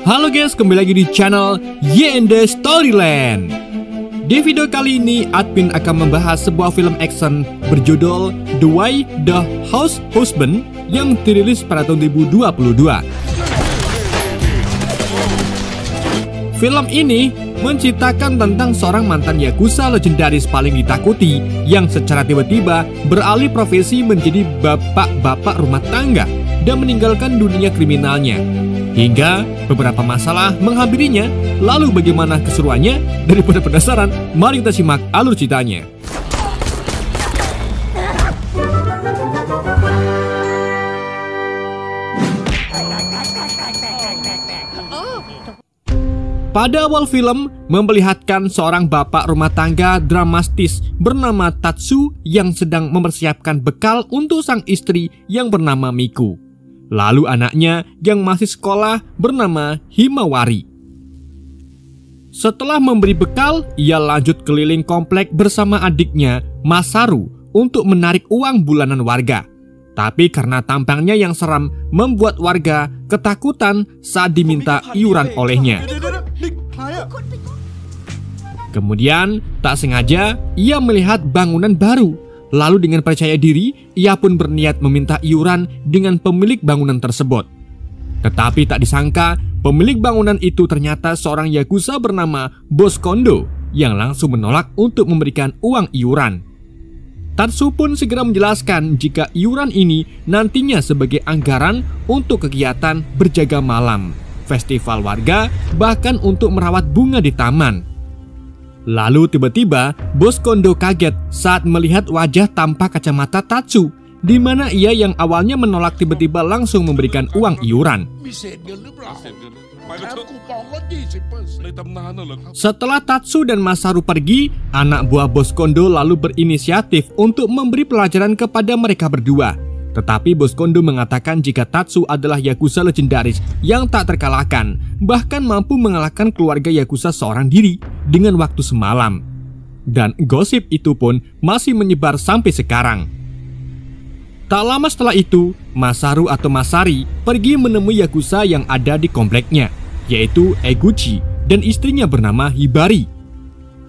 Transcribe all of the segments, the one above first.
Halo guys, kembali lagi di channel YND Storyland. Di video kali ini, admin akan membahas sebuah film action berjudul The Way the House Husband yang dirilis pada tahun 2022. Film ini menceritakan tentang seorang mantan yakuza legendaris paling ditakuti yang secara tiba-tiba beralih profesi menjadi bapak-bapak rumah tangga dan meninggalkan dunia kriminalnya. Hingga beberapa masalah menghampirinya. Lalu bagaimana keseruannya? Daripada penasaran, mari kita simak alur ceritanya. Pada awal film memperlihatkan seorang bapak rumah tangga dramatis bernama Tatsu yang sedang mempersiapkan bekal untuk sang istri yang bernama Miku. Lalu anaknya yang masih sekolah bernama Himawari. Setelah memberi bekal, ia lanjut keliling komplek bersama adiknya Masaru untuk menarik uang bulanan warga. Tapi karena tampangnya yang seram membuat warga ketakutan saat diminta iuran olehnya. Kemudian tak sengaja ia melihat bangunan baru. Lalu dengan percaya diri, ia pun berniat meminta iuran dengan pemilik bangunan tersebut. Tetapi tak disangka, pemilik bangunan itu ternyata seorang yakuza bernama Bos Kondo yang langsung menolak untuk memberikan uang iuran. Tatsu pun segera menjelaskan jika iuran ini nantinya sebagai anggaran untuk kegiatan berjaga malam, festival warga, bahkan untuk merawat bunga di taman. Lalu tiba-tiba Bos Kondo kaget saat melihat wajah tanpa kacamata Tatsu, di mana ia yang awalnya menolak tiba-tiba langsung memberikan uang iuran. Setelah Tatsu dan Masaru pergi, anak buah Bos Kondo lalu berinisiatif untuk memberi pelajaran kepada mereka berdua. Tetapi Bos Kondo mengatakan jika Tatsu adalah yakuza legendaris yang tak terkalahkan, bahkan mampu mengalahkan keluarga yakuza seorang diri dengan waktu semalam. Dan gosip itu pun masih menyebar sampai sekarang. Tak lama setelah itu, Masaru atau Masari pergi menemui yakuza yang ada di kompleknya, yaitu Eguchi dan istrinya bernama Hibari.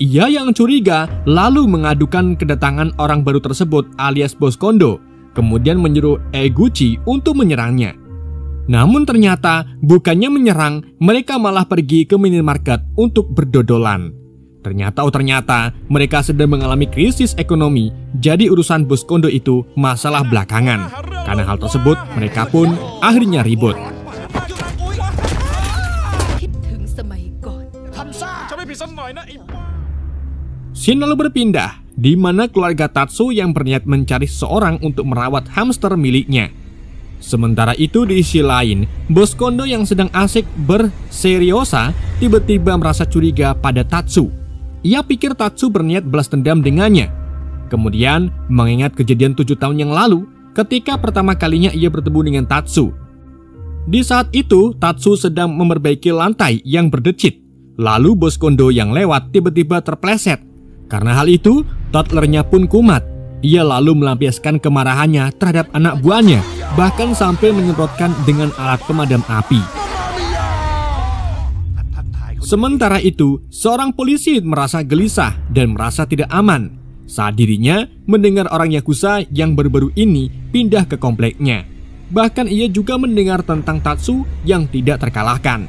Ia yang curiga lalu mengadukan kedatangan orang baru tersebut alias Bos Kondo, kemudian menyuruh Eguchi untuk menyerangnya. Namun ternyata bukannya menyerang, mereka malah pergi ke minimarket untuk berdodolan. Ternyata mereka sedang mengalami krisis ekonomi. Jadi urusan Bos Kondo itu masalah belakangan. Karena hal tersebut mereka pun akhirnya ribut. Scene lalu berpindah di mana keluarga Tatsu yang berniat mencari seorang untuk merawat hamster miliknya. Sementara itu di sisi lain, Bos Kondo yang sedang asik berseriosa tiba-tiba merasa curiga pada Tatsu. Ia pikir Tatsu berniat balas dendam dengannya. Kemudian mengingat kejadian 7 tahun yang lalu ketika pertama kalinya ia bertemu dengan Tatsu. Di saat itu Tatsu sedang memperbaiki lantai yang berdecit. Lalu Bos Kondo yang lewat tiba-tiba terpleset. Karena hal itu, toddlernya pun kumat. Ia lalu melampiaskan kemarahannya terhadap anak buahnya, bahkan sampai menyemprotkan dengan alat pemadam api. Sementara itu, seorang polisi merasa gelisah dan merasa tidak aman saat dirinya mendengar orang yakuza yang baru-baru ini pindah ke kompleknya. Bahkan ia juga mendengar tentang Tatsu yang tidak terkalahkan.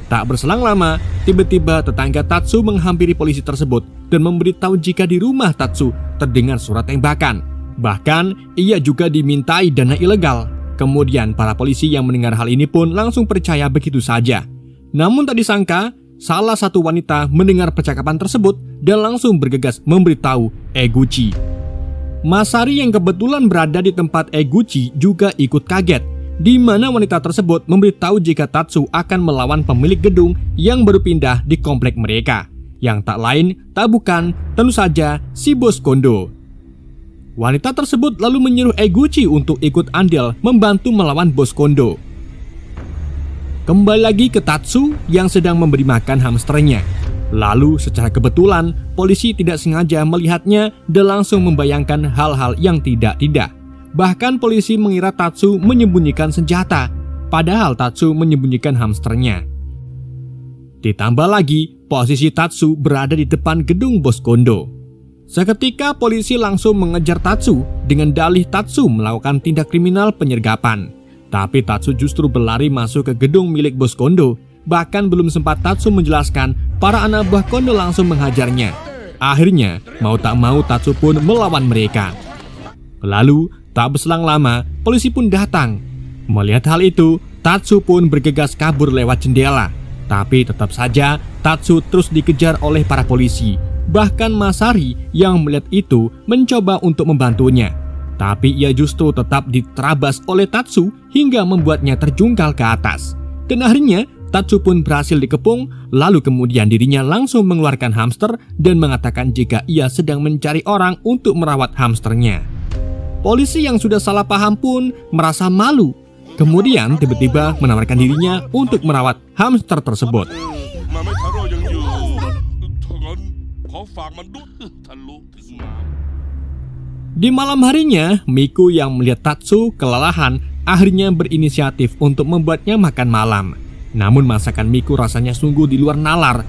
Tak berselang lama, tiba-tiba tetangga Tatsu menghampiri polisi tersebut dan memberitahu jika di rumah Tatsu terdengar suara tembakan. Bahkan, ia juga dimintai dana ilegal. Kemudian, para polisi yang mendengar hal ini pun langsung percaya begitu saja. Namun tak disangka, salah satu wanita mendengar percakapan tersebut dan langsung bergegas memberitahu Eguchi. Masari yang kebetulan berada di tempat Eguchi juga ikut kaget, di mana wanita tersebut memberitahu jika Tatsu akan melawan pemilik gedung yang baru pindah di komplek mereka, yang tak lain tak bukan tentu saja si Bos Kondo. Wanita tersebut lalu menyuruh Eguchi untuk ikut andil membantu melawan Bos Kondo. Kembali lagi ke Tatsu yang sedang memberi makan hamsternya. Lalu secara kebetulan polisi tidak sengaja melihatnya dan langsung membayangkan hal-hal yang tidak-tidak. Bahkan polisi mengira Tatsu menyembunyikan senjata, padahal Tatsu menyembunyikan hamsternya. Ditambah lagi, posisi Tatsu berada di depan gedung Bos Kondo. Seketika polisi langsung mengejar Tatsu dengan dalih Tatsu melakukan tindak kriminal penyergapan. Tapi Tatsu justru berlari masuk ke gedung milik Bos Kondo. Bahkan belum sempat Tatsu menjelaskan, para anak buah Kondo langsung menghajarnya. Akhirnya, mau tak mau Tatsu pun melawan mereka. Lalu, tak berselang lama, polisi pun datang. Melihat hal itu, Tatsu pun bergegas kabur lewat jendela. Tapi tetap saja, Tatsu terus dikejar oleh para polisi. Bahkan Masari yang melihat itu mencoba untuk membantunya. Tapi ia justru tetap diterabas oleh Tatsu hingga membuatnya terjungkal ke atas. Dan akhirnya, Tatsu pun berhasil dikepung, lalu kemudian dirinya langsung mengeluarkan hamster dan mengatakan jika ia sedang mencari orang untuk merawat hamsternya. Polisi yang sudah salah paham pun merasa malu. Kemudian tiba-tiba menawarkan dirinya untuk merawat hamster tersebut. Di malam harinya, Miku yang melihat Tatsu kelelahan akhirnya berinisiatif untuk membuatnya makan malam. Namun masakan Miku rasanya sungguh di luar nalar.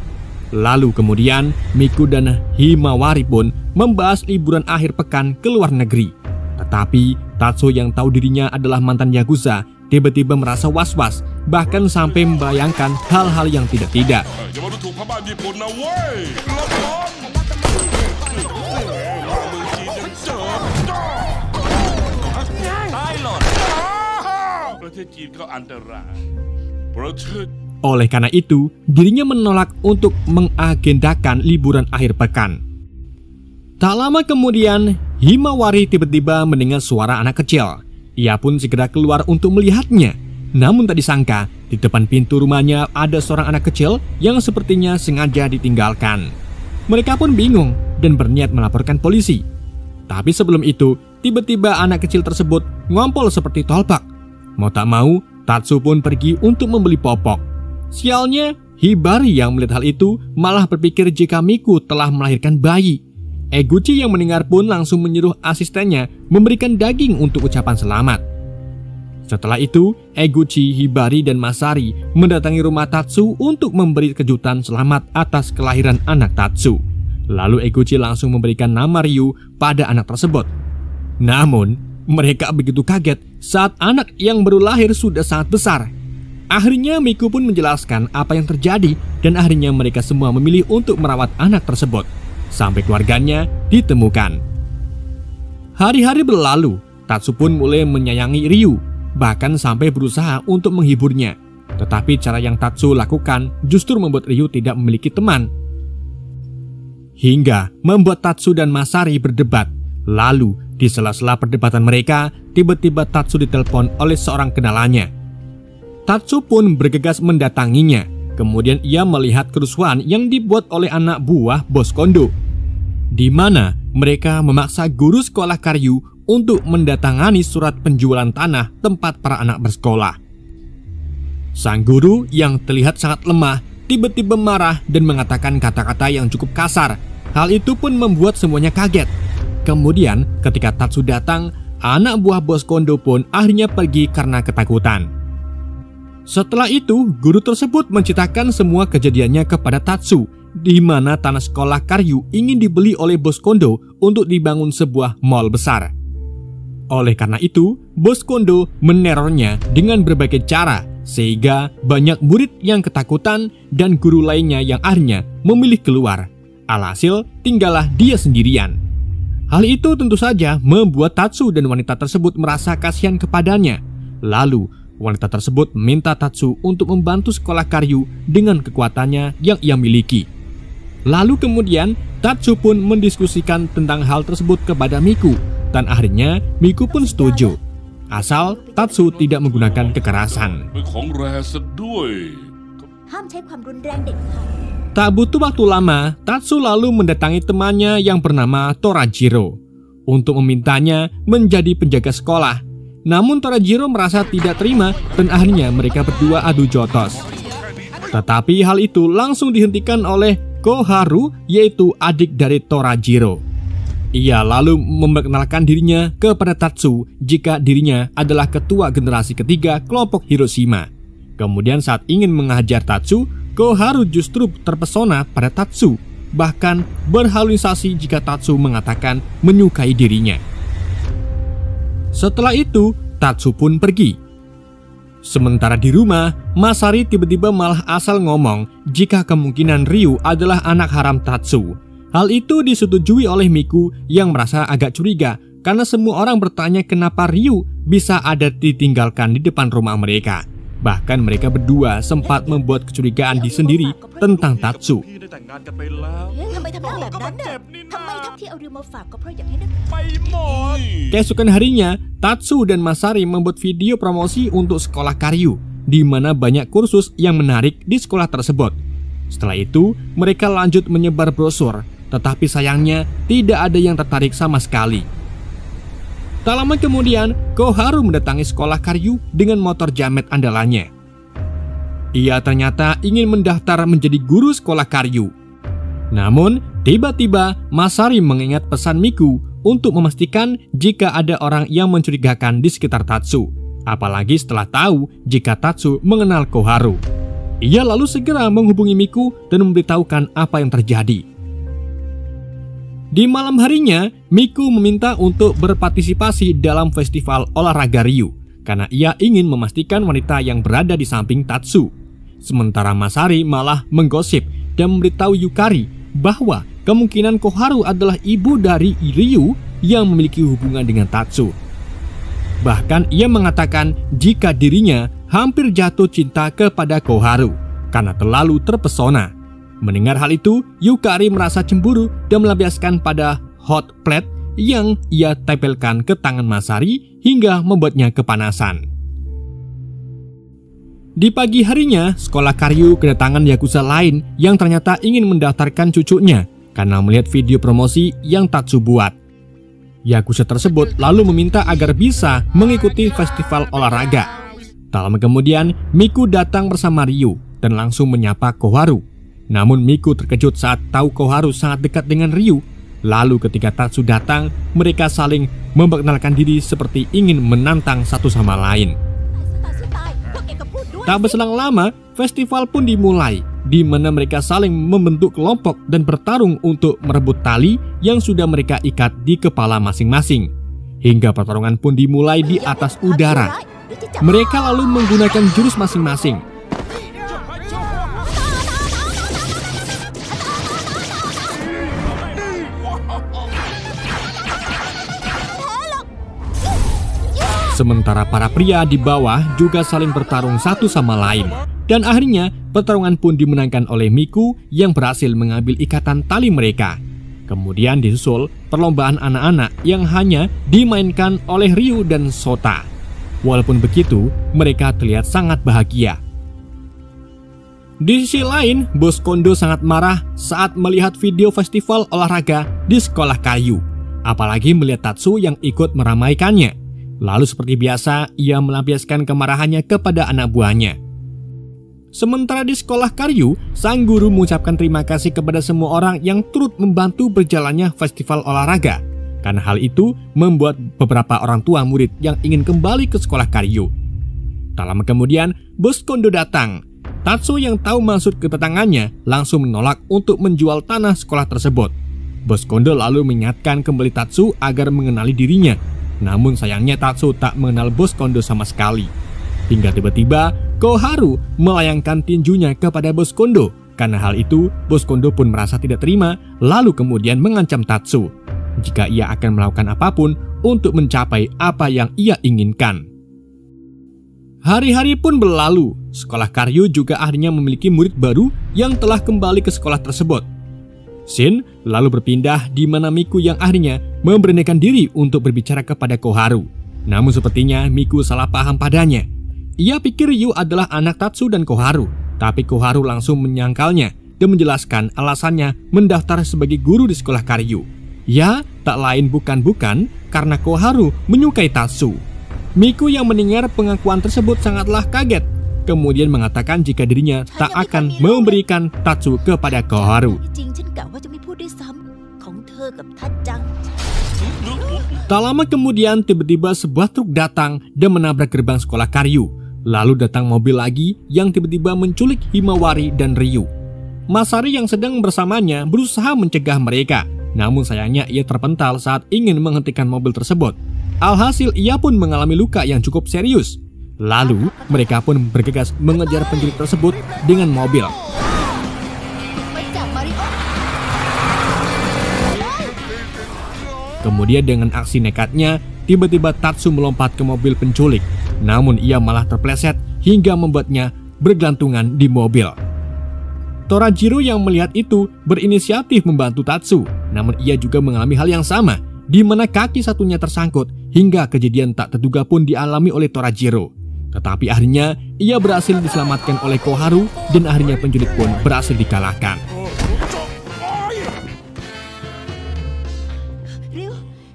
Lalu kemudian Miku dan Himawari pun membahas liburan akhir pekan ke luar negeri. Tetapi Tatsu yang tahu dirinya adalah mantan Yakuza tiba-tiba merasa was-was, bahkan sampai membayangkan hal-hal yang tidak-tidak. Oleh karena itu, dirinya menolak untuk mengagendakan liburan akhir pekan. Tak lama kemudian, Himawari tiba-tiba mendengar suara anak kecil. Ia pun segera keluar untuk melihatnya. Namun tak disangka, di depan pintu rumahnya ada seorang anak kecil yang sepertinya sengaja ditinggalkan. Mereka pun bingung dan berniat melaporkan polisi. Tapi sebelum itu, tiba-tiba anak kecil tersebut ngompol seperti tolpak. Mau tak mau, Tatsu pun pergi untuk membeli popok. Sialnya, Hibari yang melihat hal itu malah berpikir jika Miku telah melahirkan bayi. Eguchi yang mendengar pun langsung menyuruh asistennya memberikan daging untuk ucapan selamat. Setelah itu, Eguchi, Hibari, dan Masari mendatangi rumah Tatsu untuk memberi kejutan selamat atas kelahiran anak Tatsu. Lalu Eguchi langsung memberikan nama Ryu pada anak tersebut. Namun, mereka begitu kaget saat anak yang baru lahir sudah sangat besar. Akhirnya Miku pun menjelaskan apa yang terjadi dan akhirnya mereka semua memilih untuk merawat anak tersebut sampai keluarganya ditemukan. Hari-hari berlalu, Tatsu pun mulai menyayangi Ryu, bahkan sampai berusaha untuk menghiburnya. Tetapi cara yang Tatsu lakukan justru membuat Ryu tidak memiliki teman. Hingga membuat Tatsu dan Masari berdebat. Lalu, di sela-sela perdebatan mereka, tiba-tiba Tatsu ditelepon oleh seorang kenalannya. Tatsu pun bergegas mendatanginya. Kemudian ia melihat kerusuhan yang dibuat oleh anak buah Bos Kondo, di mana mereka memaksa guru sekolah Karyu untuk mendatangani surat penjualan tanah tempat para anak bersekolah. Sang guru yang terlihat sangat lemah tiba-tiba marah dan mengatakan kata-kata yang cukup kasar. Hal itu pun membuat semuanya kaget. Kemudian ketika Tatsu datang, anak buah Bos Kondo pun akhirnya pergi karena ketakutan. Setelah itu, guru tersebut menceritakan semua kejadiannya kepada Tatsu, di mana tanah sekolah Karyu ingin dibeli oleh Bos Kondo untuk dibangun sebuah mall besar. Oleh karena itu, Bos Kondo menerornya dengan berbagai cara, sehingga banyak murid yang ketakutan dan guru lainnya yang akhirnya memilih keluar. Alhasil, tinggallah dia sendirian. Hal itu tentu saja membuat Tatsu dan wanita tersebut merasa kasihan kepadanya. Lalu, wanita tersebut meminta Tatsu untuk membantu sekolah Karyu dengan kekuatannya yang ia miliki. Lalu kemudian Tatsu pun mendiskusikan tentang hal tersebut kepada Miku, dan akhirnya Miku pun setuju, asal Tatsu tidak menggunakan kekerasan. Tak butuh waktu lama, Tatsu lalu mendatangi temannya yang bernama Torajiro untuk memintanya menjadi penjaga sekolah. Namun Torajiro merasa tidak terima dan akhirnya mereka berdua adu jotos. Tetapi hal itu langsung dihentikan oleh Koharu, yaitu adik dari Torajiro. Ia lalu memperkenalkan dirinya kepada Tatsu jika dirinya adalah ketua generasi ketiga kelompok Hiroshima. Kemudian saat ingin menghajar Tatsu, Koharu justru terpesona pada Tatsu, bahkan berhalusinasi jika Tatsu mengatakan menyukai dirinya. Setelah itu, Tatsu pun pergi. Sementara di rumah, Masari tiba-tiba malah asal ngomong jika kemungkinan Ryu adalah anak haram Tatsu. Hal itu disetujui oleh Miku yang merasa agak curiga karena semua orang bertanya kenapa Ryu bisa ada ditinggalkan di depan rumah mereka. Bahkan mereka berdua sempat membuat kecurigaan diri sendiri tentang Tatsu. Keesokan harinya, Tatsu dan Masari membuat video promosi untuk sekolah Karyu, di mana banyak kursus yang menarik di sekolah tersebut. Setelah itu, mereka lanjut menyebar brosur, tetapi sayangnya tidak ada yang tertarik sama sekali. Tak lama kemudian, Koharu mendatangi sekolah Karyu dengan motor jamet andalannya. Ia ternyata ingin mendaftar menjadi guru sekolah Karyu. Namun, tiba-tiba Masari mengingat pesan Miku untuk memastikan jika ada orang yang mencurigakan di sekitar Tatsu. Apalagi setelah tahu jika Tatsu mengenal Koharu. Ia lalu segera menghubungi Miku dan memberitahukan apa yang terjadi. Di malam harinya, Miku meminta untuk berpartisipasi dalam festival olahraga Ryu karena ia ingin memastikan wanita yang berada di samping Tatsu. Sementara Masari malah menggosip dan memberitahu Yukari bahwa kemungkinan Koharu adalah ibu dari Ryu yang memiliki hubungan dengan Tatsu. Bahkan ia mengatakan jika dirinya hampir jatuh cinta kepada Koharu karena terlalu terpesona. Mendengar hal itu, Yukari merasa cemburu dan melampiaskan pada hot plate yang ia tempelkan ke tangan Masari hingga membuatnya kepanasan. Di pagi harinya, sekolah Karyu kedatangan Yakuza lain yang ternyata ingin mendaftarkan cucunya karena melihat video promosi yang Tatsu buat. Yakuza tersebut lalu meminta agar bisa mengikuti festival olahraga. Tak lama kemudian, Miku datang bersama Ryu dan langsung menyapa Koharu. Namun Miku terkejut saat tahu Koharu sangat dekat dengan Ryu. Lalu ketika Tatsu datang, mereka saling memperkenalkan diri seperti ingin menantang satu sama lain. Tak berselang lama, festival pun dimulai, di mana mereka saling membentuk kelompok dan bertarung untuk merebut tali yang sudah mereka ikat di kepala masing-masing. Hingga pertarungan pun dimulai di atas udara. Mereka lalu menggunakan jurus masing-masing. Sementara para pria di bawah juga saling bertarung satu sama lain. Dan akhirnya pertarungan pun dimenangkan oleh Miku yang berhasil mengambil ikatan tali mereka. Kemudian disusul perlombaan anak-anak yang hanya dimainkan oleh Ryu dan Sota. Walaupun begitu, mereka terlihat sangat bahagia. Di sisi lain, Bos Kondo sangat marah saat melihat video festival olahraga di sekolah Karyu. Apalagi melihat Tatsu yang ikut meramaikannya. Lalu seperti biasa, ia melampiaskan kemarahannya kepada anak buahnya. Sementara di sekolah Karyu, sang guru mengucapkan terima kasih kepada semua orang yang turut membantu berjalannya festival olahraga. Karena hal itu membuat beberapa orang tua murid yang ingin kembali ke sekolah Karyu. Tak lama kemudian, Bos Kondo datang. Tatsu yang tahu maksud kedatangannya langsung menolak untuk menjual tanah sekolah tersebut. Bos Kondo lalu mengingatkan kembali Tatsu agar mengenali dirinya. Namun sayangnya Tatsu tak mengenal Bos Kondo sama sekali. Hingga tiba-tiba Koharu melayangkan tinjunya kepada Bos Kondo. Karena hal itu, Bos Kondo pun merasa tidak terima, lalu kemudian mengancam Tatsu jika ia akan melakukan apapun untuk mencapai apa yang ia inginkan. Hari-hari pun berlalu. Sekolah Karyu juga akhirnya memiliki murid baru yang telah kembali ke sekolah tersebut. Shin lalu berpindah di mana Miku yang akhirnya memberanikan diri untuk berbicara kepada Koharu. Namun sepertinya Miku salah paham padanya. Ia pikir Ryu adalah anak Tatsu dan Koharu, tapi Koharu langsung menyangkalnya dan menjelaskan alasannya mendaftar sebagai guru di sekolah Karyu. Ya, tak lain bukan karena Koharu menyukai Tatsu. Miku yang mendengar pengakuan tersebut sangatlah kaget. Kemudian mengatakan jika dirinya tak akan memberikan Tatsu kepada Koharu. Tak lama kemudian tiba-tiba sebuah truk datang dan menabrak gerbang sekolah Karyu. Lalu datang mobil lagi yang tiba-tiba menculik Himawari dan Ryu. Masari yang sedang bersamanya berusaha mencegah mereka, namun sayangnya ia terpental saat ingin menghentikan mobil tersebut. Alhasil ia pun mengalami luka yang cukup serius. Lalu mereka pun bergegas mengejar penculik tersebut dengan mobil. Kemudian dengan aksi nekatnya, tiba-tiba Tatsu melompat ke mobil penculik. Namun ia malah terpleset hingga membuatnya bergelantungan di mobil. Torajiro yang melihat itu berinisiatif membantu Tatsu. Namun ia juga mengalami hal yang sama, di mana kaki satunya tersangkut hingga kejadian tak terduga pun dialami oleh Torajiro. Tetapi akhirnya ia berhasil diselamatkan oleh Koharu dan akhirnya penculik pun berhasil dikalahkan.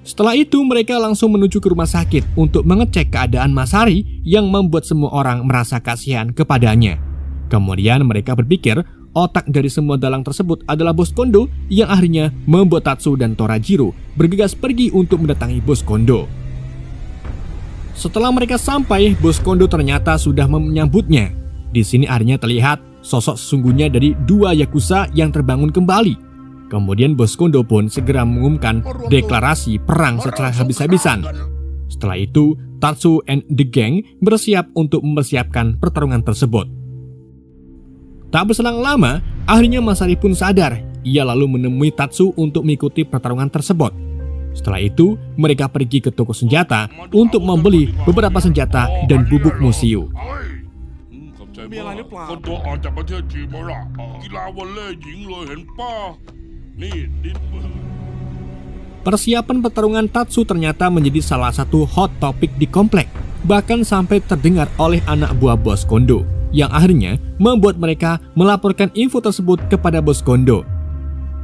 Setelah itu mereka langsung menuju ke rumah sakit untuk mengecek keadaan Masari yang membuat semua orang merasa kasihan kepadanya. Kemudian mereka berpikir otak dari semua dalang tersebut adalah Bos Kondo yang akhirnya membuat Tatsu dan Torajiro bergegas pergi untuk mendatangi Bos Kondo. Setelah mereka sampai, Bos Kondo ternyata sudah menyambutnya. Di sini akhirnya terlihat sosok sesungguhnya dari dua Yakuza yang terbangun kembali. Kemudian Bos Kondo pun segera mengumumkan deklarasi perang secara habis-habisan. Setelah itu, Tatsu and the gang bersiap untuk mempersiapkan pertarungan tersebut. Tak berselang lama, akhirnya Masari pun sadar. Ia lalu menemui Tatsu untuk mengikuti pertarungan tersebut. Setelah itu, mereka pergi ke toko senjata untuk membeli beberapa senjata dan bubuk musyu. Persiapan pertarungan Tatsu ternyata menjadi salah satu hot topic di komplek, bahkan sampai terdengar oleh anak buah Bos Kondo, yang akhirnya membuat mereka melaporkan info tersebut kepada Bos Kondo.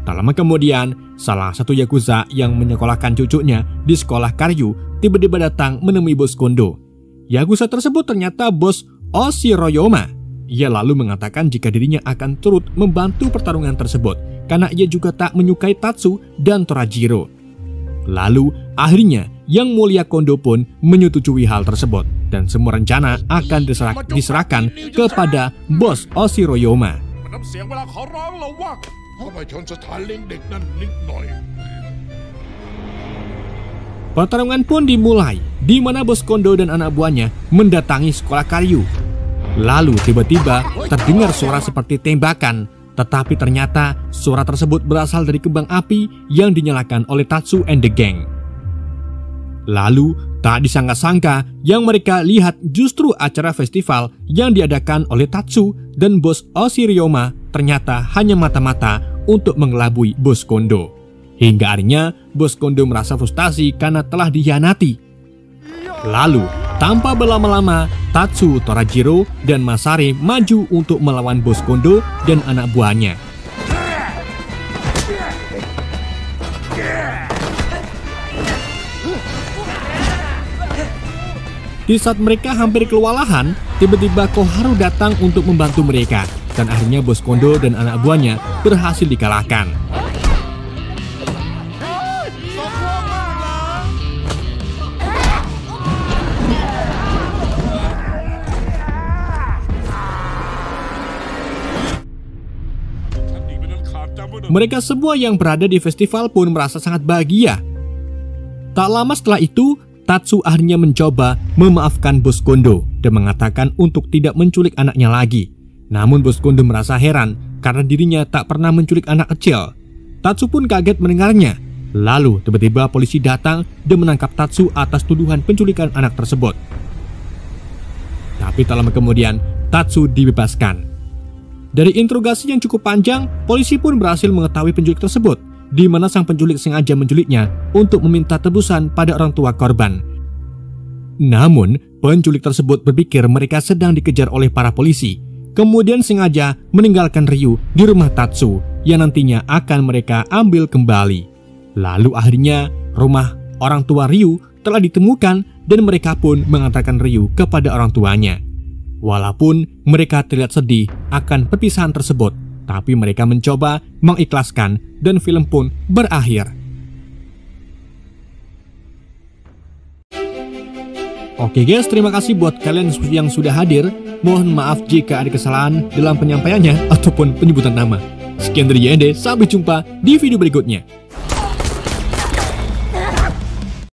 Tak lama kemudian, salah satu Yakuza yang menyekolahkan cucunya di sekolah Karyu tiba-tiba datang menemui Bos Kondo. Yakuza tersebut ternyata Bos Oshiroyoma. Ia lalu mengatakan jika dirinya akan turut membantu pertarungan tersebut karena ia juga tak menyukai Tatsu dan Torajiro. Lalu akhirnya Yang Mulia Kondo pun menyetujui hal tersebut dan semua rencana akan diserahkan kepada Bos Oshiroyoma. Pertarungan pun dimulai, di mana Bos Kondo dan anak buahnya mendatangi sekolah Karyu. Lalu tiba-tiba terdengar suara seperti tembakan, tetapi ternyata suara tersebut berasal dari kembang api yang dinyalakan oleh Tatsu and the gang. Lalu tak disangka-sangka yang mereka lihat justru acara festival yang diadakan oleh Tatsu dan Bos Oshiroyoma ternyata hanya mata-mata untuk mengelabui Bos Kondo. Hingga akhirnya Bos Kondo merasa frustasi karena telah dikhianati. Lalu tanpa berlama-lama, Tatsu, Torajiro, dan Masari maju untuk melawan Bos Kondo dan anak buahnya. Di saat mereka hampir kewalahan, tiba-tiba Koharu datang untuk membantu mereka, dan akhirnya Bos Kondo dan anak buahnya berhasil dikalahkan. Mereka semua yang berada di festival pun merasa sangat bahagia. Tak lama setelah itu, Tatsu akhirnya mencoba memaafkan Bos Kondo dan mengatakan untuk tidak menculik anaknya lagi. Namun Bos Kondo merasa heran karena dirinya tak pernah menculik anak kecil. Tatsu pun kaget mendengarnya. Lalu tiba-tiba polisi datang dan menangkap Tatsu atas tuduhan penculikan anak tersebut. Tapi tak lama kemudian, Tatsu dibebaskan. Dari interogasi yang cukup panjang, polisi pun berhasil mengetahui penculik tersebut, di mana sang penculik sengaja menculiknya untuk meminta tebusan pada orang tua korban. Namun, penculik tersebut berpikir mereka sedang dikejar oleh para polisi, kemudian sengaja meninggalkan Ryu di rumah Tatsu yang nantinya akan mereka ambil kembali. Lalu akhirnya, rumah orang tua Ryu telah ditemukan dan mereka pun mengantarkan Ryu kepada orang tuanya. Walaupun mereka terlihat sedih akan perpisahan tersebut, tapi mereka mencoba mengikhlaskan dan film pun berakhir. Oke guys, terima kasih buat kalian yang sudah hadir. Mohon maaf jika ada kesalahan dalam penyampaiannya ataupun penyebutan nama. Sekian dari YND, sampai jumpa di video berikutnya.